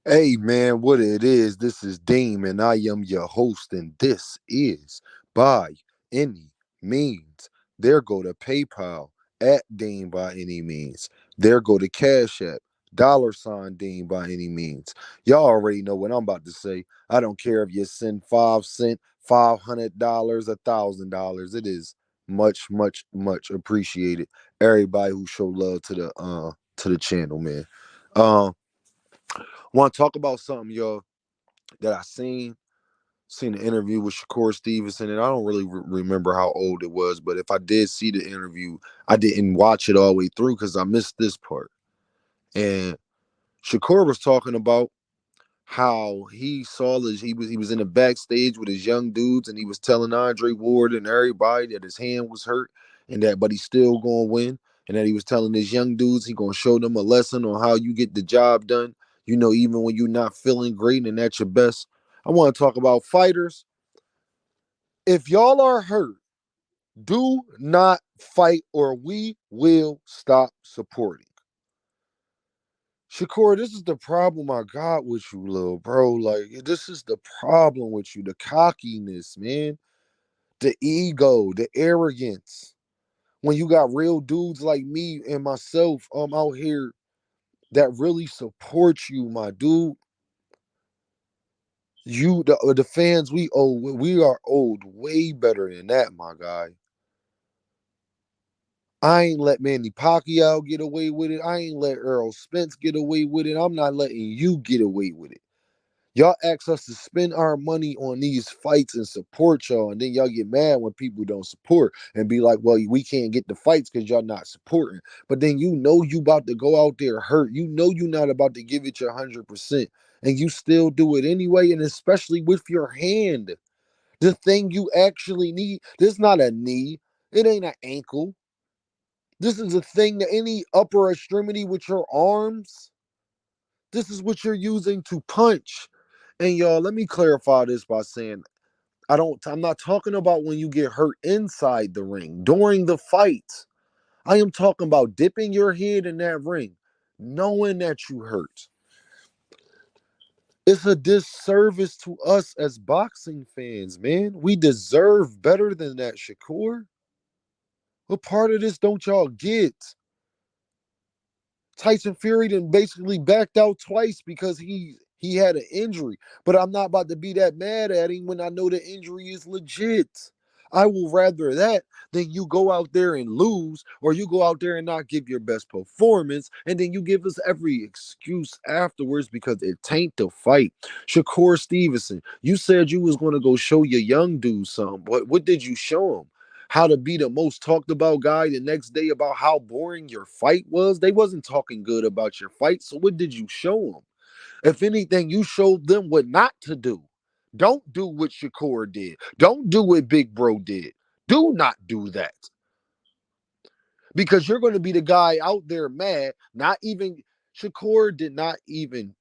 Hey man, what it is, this is Deem and I am your host, and this is By Any Means. There go to PayPal at Deem by any means. There go to Cash App, $Deem by any means. Y'all already know what I'm about to say. I don't care if you send 5 cent, $500, $1,000. It is much, much, much appreciated. Everybody who show love to the channel, man. Um Want to talk about something, y'all, that I seen an interview with Shakur Stevenson, and I don't really remember how old it was, but if I did see the interview, I didn't watch it all the way through because I missed this part. And Shakur was talking about how he saw this. He was in the backstage with his young dudes, and he was telling Andre Ward and everybody that his hand was hurt, and that but he's still gonna win, and that he was telling his young dudes he gonna show them a lesson on how you get the job done. Even when you're not feeling great and at your best. I want to talk about fighters. If y'all are hurt, do not fight, or we will stop supporting. Shakur, this is the problem I got with you, little bro. Like, this is the problem with you. The cockiness, man. The ego, the arrogance. When you got real dudes like me and myself out here that really support you, my dude. The fans we are owed way better than that, my guy. I ain't let Manny Pacquiao get away with it. I ain't let Earl Spence get away with it. I'm not letting you get away with it. Y'all ask us to spend our money on these fights and support y'all, and then y'all get mad when people don't support and be like, well, we can't get the fights because y'all not supporting. But then you about to go out there hurt. You not about to give it your 100%, and you still do it anyway, and especially with your hand. The thing you actually need, this not a knee. It ain't an ankle. This is a thing that any upper extremity with your arms, this is what you're using to punch. And y'all, let me clarify this by saying I'm not talking about when you get hurt inside the ring during the fight. I am talking about dipping your head in that ring, knowing that you hurt. It's a disservice to us as boxing fans, man. We deserve better than that, Shakur. What part of this don't y'all get? Tyson Fury then basically backed out twice because he had an injury. But I'm not about to be that mad at him when I know the injury is legit. I will rather that than you go out there and lose, or you go out there and not give your best performance, and then you give us every excuse afterwards because it taint the fight. Shakur Stevenson, you said you was going to go show your young dude something. What did you show him? How to be the most talked about guy the next day about how boring your fight was. They wasn't talking good about your fight. So what did you show them? If anything, you showed them what not to do. Don't do what Shakur did. Don't do what Big Bro did. Do not do that. Because you're going to be the guy out there mad. Not even Shakur did not even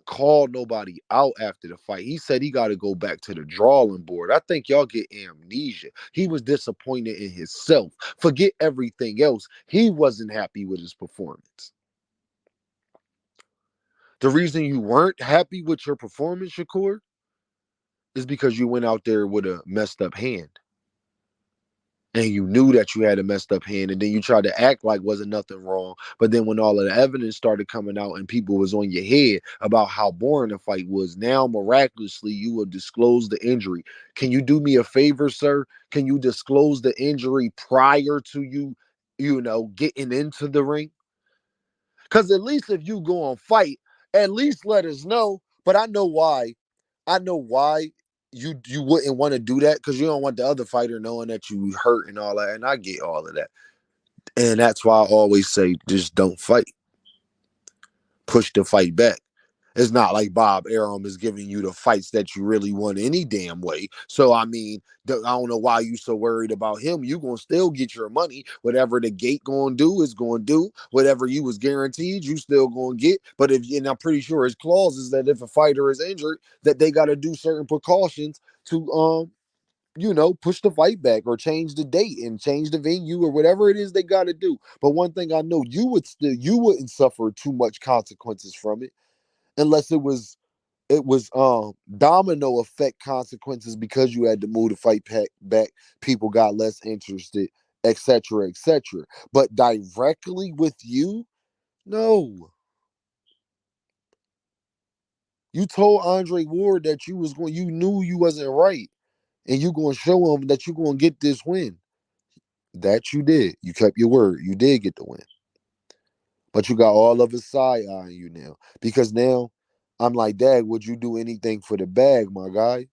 call nobody out after the fight. He said he got to go back to the drawing board. I think y'all get amnesia. He was disappointed in himself. Forget everything else. He wasn't happy with his performance. The reason you weren't happy with your performance, Shakur, is because you went out there with a messed up hand. And you knew that you had a messed up hand, and then you tried to act like wasn't nothing wrong. But then when all of the evidence started coming out and people was on your head about how boring the fight was, now miraculously you will disclose the injury. Can you do me a favor, sir? Can you disclose the injury prior to getting into the ring? Because at least if you go on fight, at least let us know. But I know why. I know why you wouldn't want to do that, because you don't want the other fighter knowing that you hurt and all that. And I get all of that. And that's why I always say just don't fight. Push the fight back. It's not like Bob Arum is giving you the fights that you really want any damn way. So I mean, I don't know why you so worried about him. You gonna still get your money. Whatever the gate gonna do is gonna do. Whatever you was guaranteed, you still gonna get. But and I'm pretty sure his clause is that if a fighter is injured, that they got to do certain precautions to push the fight back or change the date and change the venue or whatever it is they got to do. But one thing I know, you wouldn't suffer too much consequences from it. unless it was domino effect consequences because you had to move the fight back. People got less interested, etc., etc. But directly with you, no. You told Andre Ward that you knew you wasn't right, and you gonna show him that you gonna get this win. That you did. You kept your word. You did get the win, but you got all of his side eyeing you now because now I'm like, Dad, would you do anything for the bag, my guy?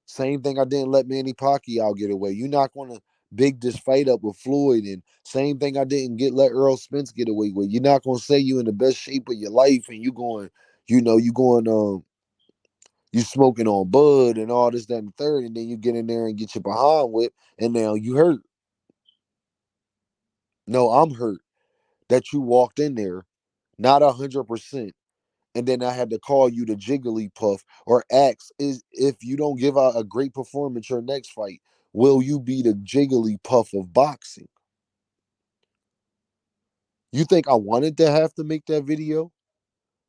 Same thing I didn't let Manny Pacquiao get away. You're not gonna big this fight up with Floyd, and same thing I didn't let Earl Spence get away with. You're not gonna say you in the best shape of your life, and you going, you going, you smoking on bud and all this, that, and the third, and then you get in there and get your behind whipped, and now you hurt. No, I'm hurt that you walked in there not 100%, and then I had to call you the Jigglypuff or ask is if you don't give out a great performance your next fight, will you be the Jigglypuff of boxing? You think I wanted to have to make that video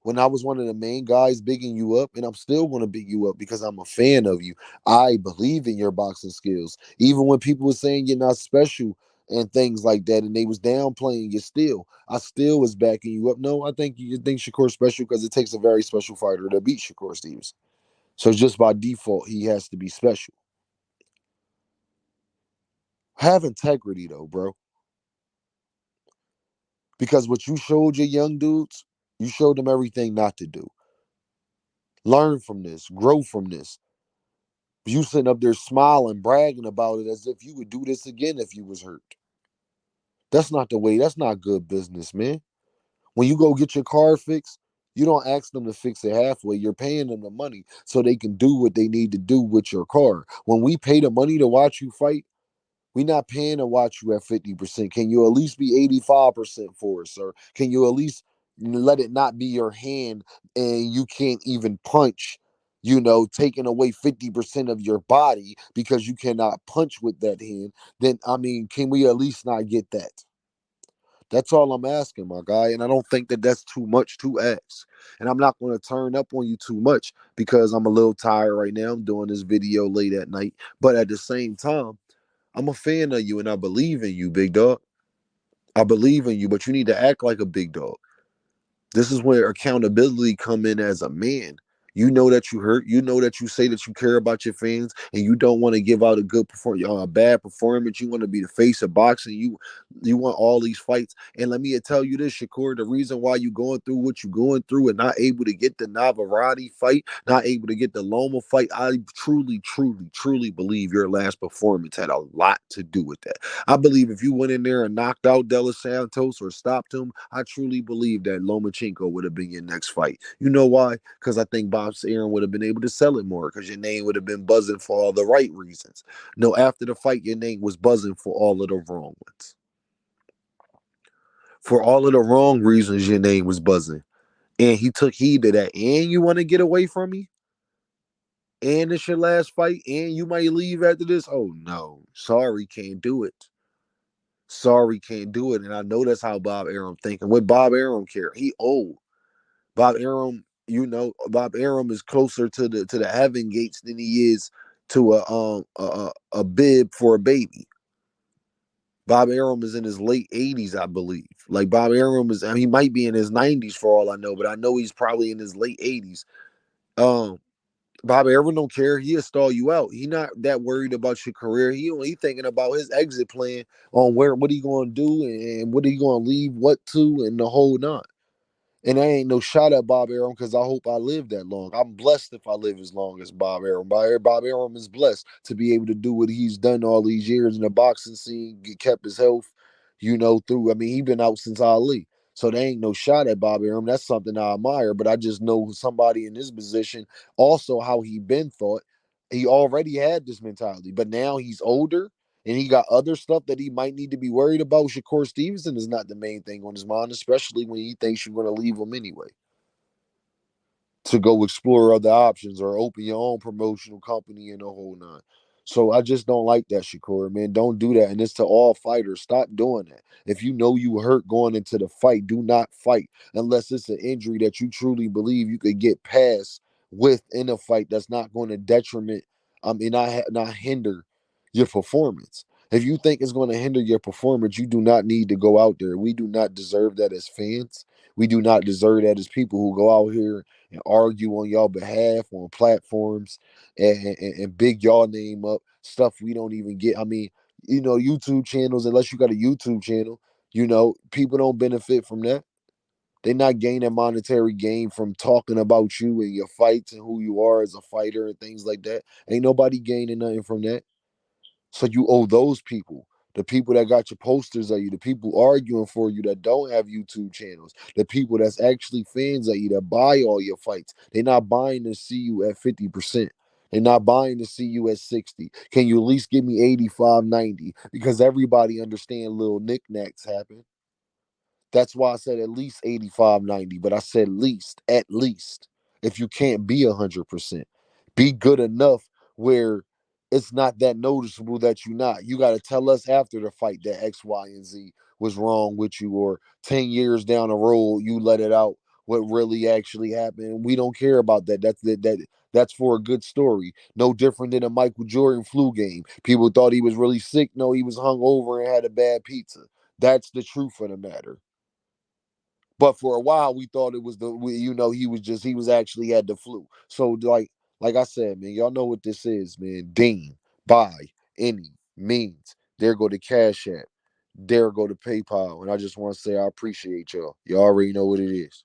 when I was one of the main guys bigging you up, and I'm still going to big you up because I'm a fan of you. I believe in your boxing skills, even when people were saying you're not special and things like that, and they was downplaying you. Still, I still was backing you up. No, I think you think Shakur's special because it takes a very special fighter to beat Shakur Stevenson. So just by default, he has to be special. Have integrity though, bro. Because what you showed your young dudes, you showed them everything not to do. Learn from this, grow from this. You sitting up there smiling, bragging about it as if you would do this again if you was hurt. That's not the way. That's not good business, man. When you go get your car fixed, you don't ask them to fix it halfway. You're paying them the money so they can do what they need to do with your car. When we pay the money to watch you fight, we're not paying to watch you at 50%. Can you at least be 85% for us, sir? Can you at least let it not be your hand and you can't even punch, taking away 50% of your body because you cannot punch with that hand? Then, I mean, can we at least not get that? That's all I'm asking, my guy. And I don't think that that's too much to ask. And I'm not going to turn up on you too much because I'm a little tired right now. I'm doing this video late at night. But at the same time, I'm a fan of you and I believe in you, big dog. I believe in you, but you need to act like a big dog. This is where accountability come in as a man. You know that you hurt. You know that you say that you care about your fans, and you don't want to give out a good performance, a bad performance. You want to be the face of boxing. You want all these fights. And let me tell you this, Shakur, the reason why you going through what you're going through and not able to get the Navarrete fight, not able to get the Loma fight, I truly, truly, truly believe your last performance had a lot to do with that. I believe if you went in there and knocked out De Los Santos or stopped him, I truly believe that Lomachenko would have been your next fight. You know why? Because I think Bob Aaron would have been able to sell it more because your name would have been buzzing for all the right reasons. No, after the fight, your name was buzzing for all of the wrong ones. For all of the wrong reasons, your name was buzzing. And he took heed to that. And you want to get away from me? And it's your last fight? And you might leave after this? Oh, no. Sorry, can't do it. Sorry, can't do it. And I know that's how Bob Arum thinking. What Bob Arum care? He old. Bob Arum, Bob Arum is closer to the heaven gates than he is to a bib for a baby. Bob Arum is in his late 80s, I believe. Like Bob Arum is, I mean, he might be in his 90s for all I know, but I know he's probably in his late 80s. Um, Bob Arum don't care. He'll stall you out. He not that worried about your career. He thinking about his exit plan on what he gonna do and what he gonna leave what to and the whole nine. And I ain't no shot at Bob Arum because I hope I live that long. I'm blessed if I live as long as Bob Arum. Bob Arum is blessed to be able to do what he's done all these years in the boxing scene, kept his health, through. I mean, he been out since Ali. So there ain't no shot at Bob Arum. That's something I admire. But I just know somebody in his position, also how he been thought. He already had this mentality, but now he's older and he got other stuff that he might need to be worried about. Shakur Stevenson is not the main thing on his mind, especially when he thinks you're going to leave him anyway to go explore other options or open your own promotional company and the whole nine. So I just don't like that, Shakur, man. Don't do that. And it's to all fighters. Stop doing that. If you know you hurt going into the fight, do not fight unless it's an injury that you truly believe you could get past within a fight that's not going to detriment, and not hinder your performance. If you think it's going to hinder your performance, you do not need to go out there. We do not deserve that as fans. We do not deserve that as people who go out here and argue on y'all behalf on platforms and big y'all name up stuff we don't even get. I mean, YouTube channels, unless you got a YouTube channel, people don't benefit from that. They're not gaining monetary gain from talking about you and your fights and who you are as a fighter and things like that. Ain't nobody gaining nothing from that. So you owe those people, the people that got your posters of you, the people arguing for you that don't have YouTube channels, the people that's actually fans of you that buy all your fights. They're not buying to see you at 50%. They're not buying to see you at 60. Can you at least give me 85, 90? Because everybody understand little knickknacks happen. That's why I said at least 85, 90. But I said least, at least. If you can't be 100%, be good enough where it's not that noticeable that you're not. You got to tell us after the fight that X, Y, and Z was wrong with you, or 10 years down the road, you let it out what really actually happened. We don't care about that. That's for a good story. No different than a Michael Jordan flu game. People thought he was really sick. No, he was hung over and had a bad pizza. That's the truth of the matter. But for a while, we thought it was he was actually had the flu. So like I said, man, y'all know what this is, man. Dean, by any means. There go the Cash App. There go the PayPal. And I just want to say I appreciate y'all. You already know what it is.